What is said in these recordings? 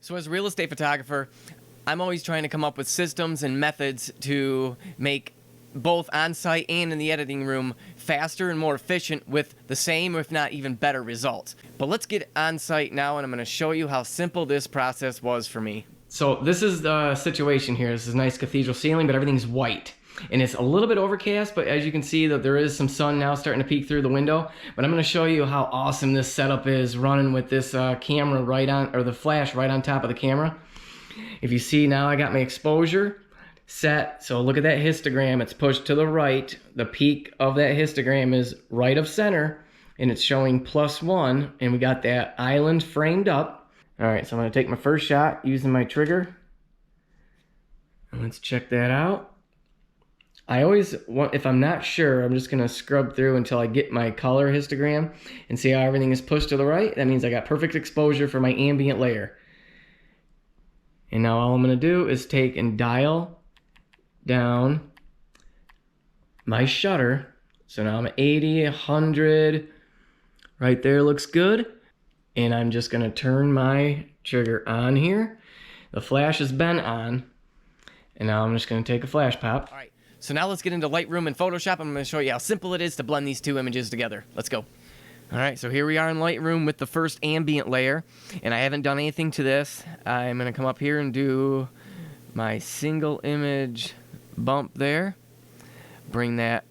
So as a real estate photographer, I'm always trying to come up with systems and methods to make both on-site and in the editing room faster and more efficient with the same, if not even better results. But let's get on-site now, and I'm going to show you how simple this process was for me. So this is the situation here. This is a nice cathedral ceiling, but everything's white. And it's a little bit overcast, but as you can see that there is some sun now starting to peek through the window. But I'm going to show you how awesome this setup is running with this camera right on, or the flash right on top of the camera. If you see now, I got my exposure set. So look at that histogram. It's pushed to the right. The peak of that histogram is right of center, and it's showing +1. And we got that island framed up. All right, so I'm going to take my first shot using my trigger. And let's check that out. I always want, if I'm not sure, I'm just going to scrub through until I get my color histogram and see how everything is pushed to the right. That means I got perfect exposure for my ambient layer. And now all I'm going to do is take and dial down my shutter. So now I'm at 80, 100. Right there looks good. And I'm just going to turn my trigger on here. The flash has been on. And now I'm just going to take a flash pop. All right. So now let's get into Lightroom and Photoshop. I'm going to show you how simple it is to blend these two images together. Let's go. All right, so here we are in Lightroom with the first ambient layer, and I haven't done anything to this. I'm going to come up here and do my single image bump there. Bring that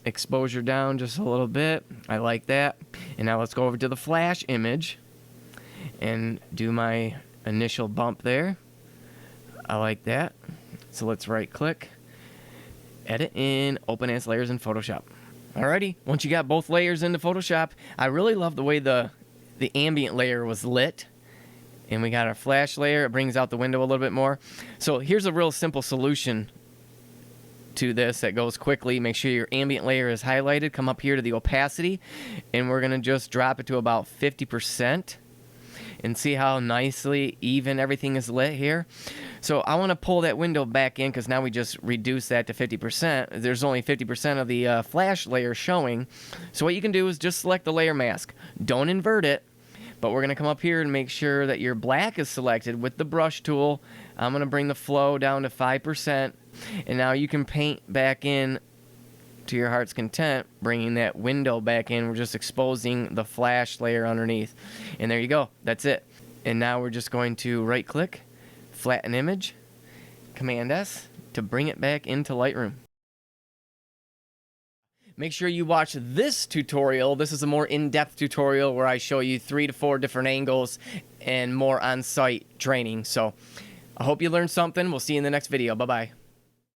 exposure down just a little bit. I like that. And now let's go over to the flash image and do my initial bump there. I like that. So let's right click. Edit in, open as layers in Photoshop. Alrighty, once you got both layers into Photoshop, I really love the way the ambient layer was lit. And we got our flash layer, it brings out the window a little bit more. So here's a real simple solution to this that goes quickly. Make sure your ambient layer is highlighted. Come up here to the opacity, and we're gonna just drop it to about 50%. And see how nicely even everything is lit here. So I want to pull that window back in because now we just reduced that to 50%. There's only 50% of the flash layer showing. So what you can do is just select the layer mask. Don't invert it, but we're going to come up here and make sure that your black is selected with the brush tool. I'm going to bring the flow down to 5%. And now you can paint back in to your heart's content, bringing that window back in. We're just exposing the flash layer underneath. And there you go. That's it. And now we're just going to right click, flatten image, Command S to bring it back into Lightroom. Make sure you watch this tutorial. This is a more in-depth tutorial where I show you 3 to 4 different angles and more on-site training. So I hope you learned something. We'll see you in the next video. Bye-bye.